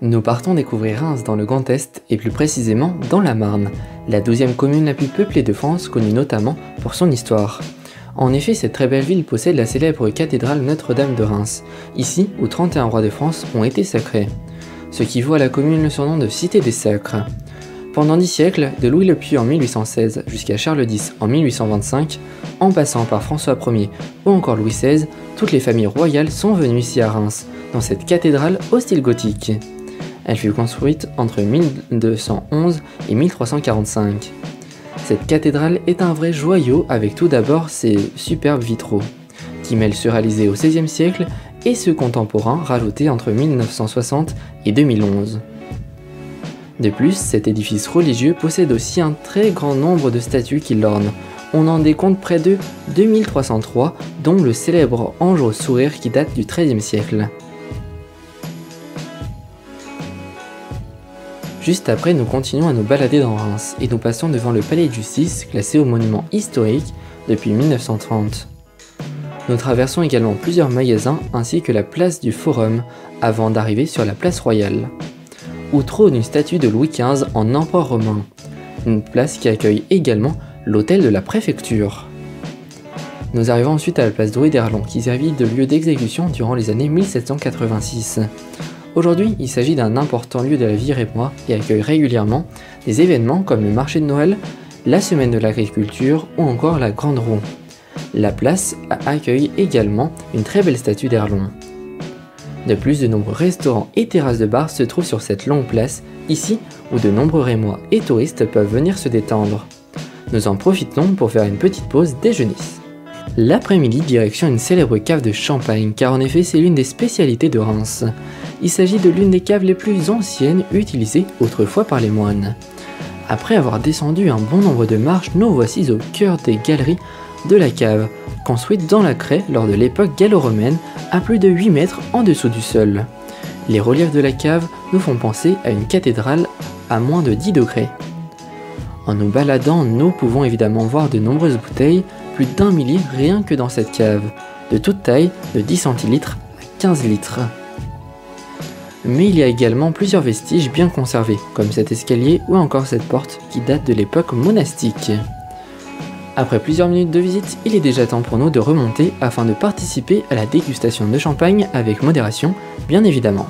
Nous partons découvrir Reims dans le Grand Est et plus précisément dans la Marne, la 12e commune la plus peuplée de France, connue notamment pour son histoire. En effet, cette très belle ville possède la célèbre cathédrale Notre-Dame de Reims, ici où 31 rois de France ont été sacrés, ce qui vaut à la commune le surnom de Cité des Sacres. Pendant 10 siècles, de Louis le Pieux en 1816 jusqu'à Charles X en 1825, en passant par François Ier ou encore Louis XVI, toutes les familles royales sont venues ici à Reims, dans cette cathédrale au style gothique. Elle fut construite entre 1211 et 1345. Cette cathédrale est un vrai joyau avec tout d'abord ses superbes vitraux, qui mêlent ceux réalisés au XVIe siècle et ceux contemporains rajoutés entre 1960 et 2011. De plus, cet édifice religieux possède aussi un très grand nombre de statues qui l'ornent. On en décompte près de 2303, dont le célèbre ange au sourire qui date du XIIIe siècle. Juste après, nous continuons à nous balader dans Reims et nous passons devant le palais de justice, classé au monument historique depuis 1930. Nous traversons également plusieurs magasins ainsi que la place du Forum avant d'arriver sur la place Royale, où trône une statue de Louis XV en empereur romain, une place qui accueille également l'hôtel de la préfecture. Nous arrivons ensuite à la place Drouet d'Erlon qui servit de lieu d'exécution durant les années 1786. Aujourd'hui, il s'agit d'un important lieu de la vie rémois et accueille régulièrement des événements comme le marché de Noël, la semaine de l'agriculture ou encore la Grande Roue. La place accueille également une très belle statue d'Erlon. De plus, de nombreux restaurants et terrasses de bar se trouvent sur cette longue place, ici où de nombreux rémois et touristes peuvent venir se détendre. Nous en profitons pour faire une petite pause déjeuner. L'après-midi, direction une célèbre cave de champagne, car en effet c'est l'une des spécialités de Reims. Il s'agit de l'une des caves les plus anciennes utilisées autrefois par les moines. Après avoir descendu un bon nombre de marches, nous voici au cœur des galeries de la cave, construite dans la craie lors de l'époque gallo-romaine à plus de 8 mètres en dessous du sol. Les reliefs de la cave nous font penser à une cathédrale à moins de 10 degrés. En nous baladant, nous pouvons évidemment voir de nombreuses bouteilles, plus d'1 millier rien que dans cette cave, de toute taille, de 10 centilitres à 15 litres. Mais il y a également plusieurs vestiges bien conservés, comme cet escalier ou encore cette porte qui date de l'époque monastique. Après plusieurs minutes de visite, il est déjà temps pour nous de remonter afin de participer à la dégustation de champagne avec modération, bien évidemment.